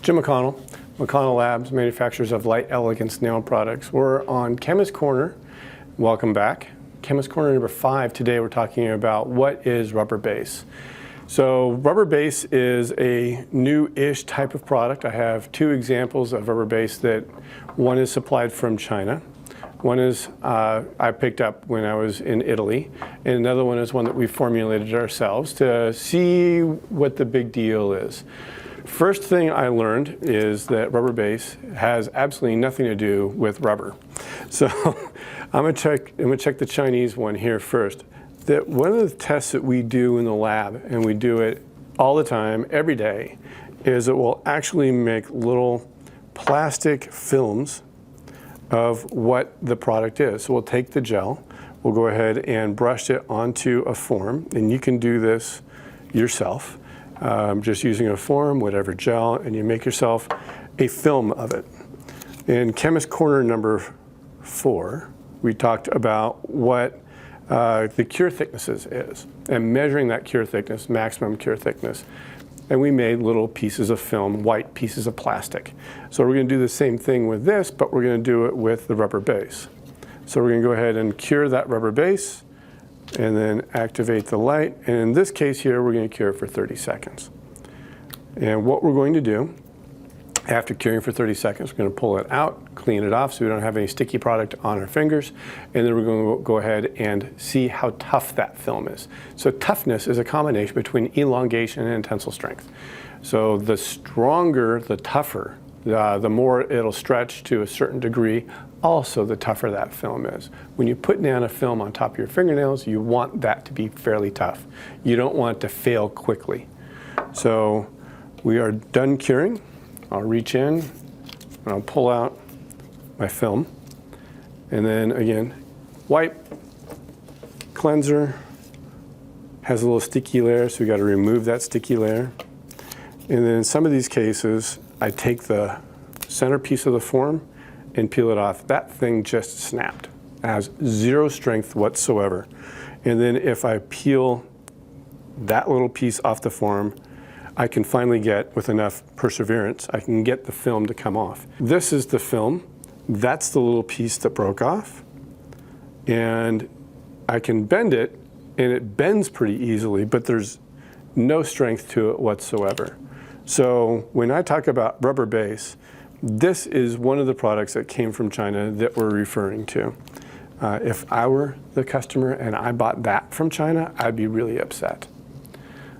Jim McConnell. McConnell Labs, manufacturers of light elegance nail products. We're on Chemist Corner. Welcome back. Chemist Corner number 5. Today we're talking about what is rubber base. So rubber base is a new-ish type of product. I have 2 examples of rubber base that one is supplied from China. One is I picked up when I was in Italy, and another one is one that we formulated ourselves to see what the big deal is. First thing I learned is that rubber base has absolutely nothing to do with rubber. So I'm gonna check the Chinese one here first. That one of the tests that we do in the lab, and we do it all the time, every day, is it will actually make little plastic films of what the product is. So we'll take the gel, we'll go ahead and brush it onto a form, and you can do this yourself. Just using a form, whatever gel, and you make yourself a film of it. In Chemist Corner number 4, we talked about what the cure thicknesses is, and measuring that cure thickness, maximum cure thickness. And we made little pieces of film, white pieces of plastic. So we're going to do the same thing with this, but we're going to do it with the rubber base. So we're going to go ahead and cure that rubber base, and then activate the light. And in this case here, we're going to cure it for 30 seconds. And what we're going to do, after curing for 30 seconds, we're going to pull it out, clean it off so we don't have any sticky product on our fingers, and then we're going to go ahead and see how tough that film is. So toughness is a combination between elongation and tensile strength. So the stronger, the tougher, the more it'll stretch to a certain degree, also the tougher that film is. When you put down a film on top of your fingernails, you want that to be fairly tough. You don't want it to fail quickly. So we are done curing. I'll reach in and I'll pull out my film. And then again, wipe, cleanser, has a little sticky layer, so we got to remove that sticky layer. And then in some of these cases, I take the center piece of the form and peel it off. That thing just snapped. It has 0 strength whatsoever. And then if I peel that little piece off the form, I can finally get, with enough perseverance, I can get the film to come off. This is the film. That's the little piece that broke off. And I can bend it, and it bends pretty easily, but there's no strength to it whatsoever. So when I talk about rubber base, this is one of the products that came from China that we're referring to. If I were the customer and I bought that from China, I'd be really upset.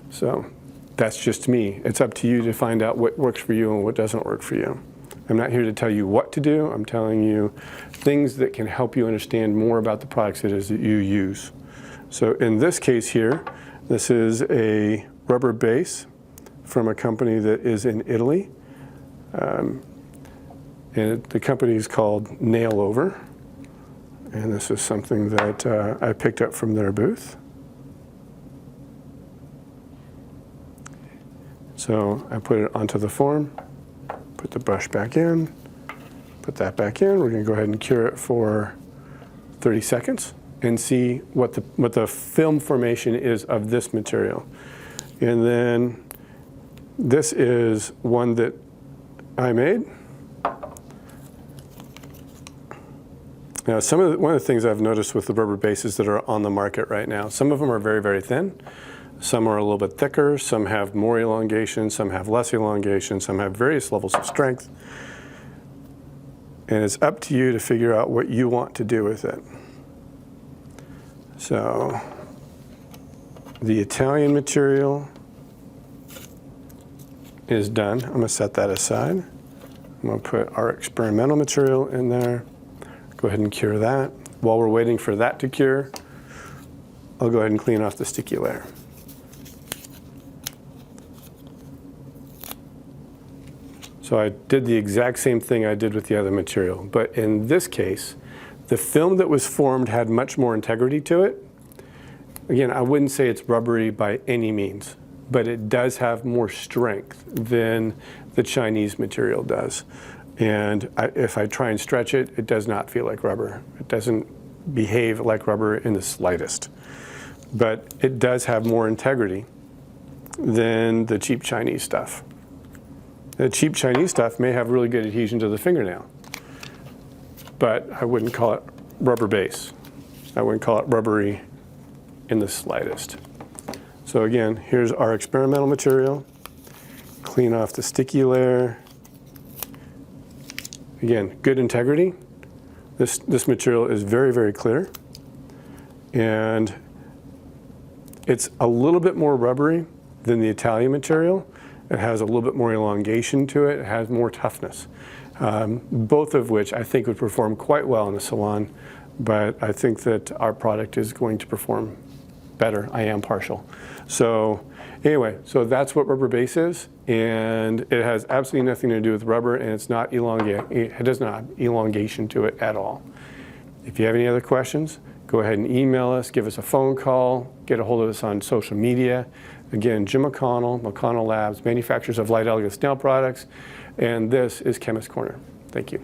So that's just me. It's up to you to find out what works for you and what doesn't work for you. I'm not here to tell you what to do. I'm telling you things that can help you understand more about the products it is that you use. So in this case here, this is a rubber base from a company that is in Italy. And the company is called Nail Over. And this is something that I picked up from their booth. So I put it onto the form, put the brush back in, put that back in. We're going to go ahead and cure it for 30 seconds and see what the film formation is of this material. And then this is one that I made. Now, one of the things I've noticed with the rubber bases that are on the market right now, some of them are very, very thin. Some are a little bit thicker. Some have more elongation. Some have less elongation. Some have various levels of strength. And it's up to you to figure out what you want to do with it. So the Italian material is done. I'm going to set that aside. I'm going to put our experimental material in there. Go ahead and cure that. While we're waiting for that to cure, I'll go ahead and clean off the sticky layer. So I did the exact same thing I did with the other material, but in this case, the film that was formed had much more integrity to it. Again, I wouldn't say it's rubbery by any means, but it does have more strength than the Chinese material does. And if I try and stretch it, it does not feel like rubber. It doesn't behave like rubber in the slightest. But it does have more integrity than the cheap Chinese stuff. The cheap Chinese stuff may have really good adhesion to the fingernail, but I wouldn't call it rubber base. I wouldn't call it rubbery in the slightest. So again, here's our experimental material. Clean off the sticky layer. Again, good integrity. This material is very, very clear. And it's a little bit more rubbery than the Italian material. It has a little bit more elongation to it. It has more toughness. Both of which I think would perform quite well in a salon, but I think that our product is going to perform better. I am partial. So anyway, so that's what rubber base is, and it has absolutely nothing to do with rubber, and it's not it does not have elongation to it at all. If you have any other questions, go ahead and email us, give us a phone call, get a hold of us on social media. Again, Jim McConnell, McConnell Labs, manufacturers of light elegance nail products, and this is Chemist Corner. Thank you.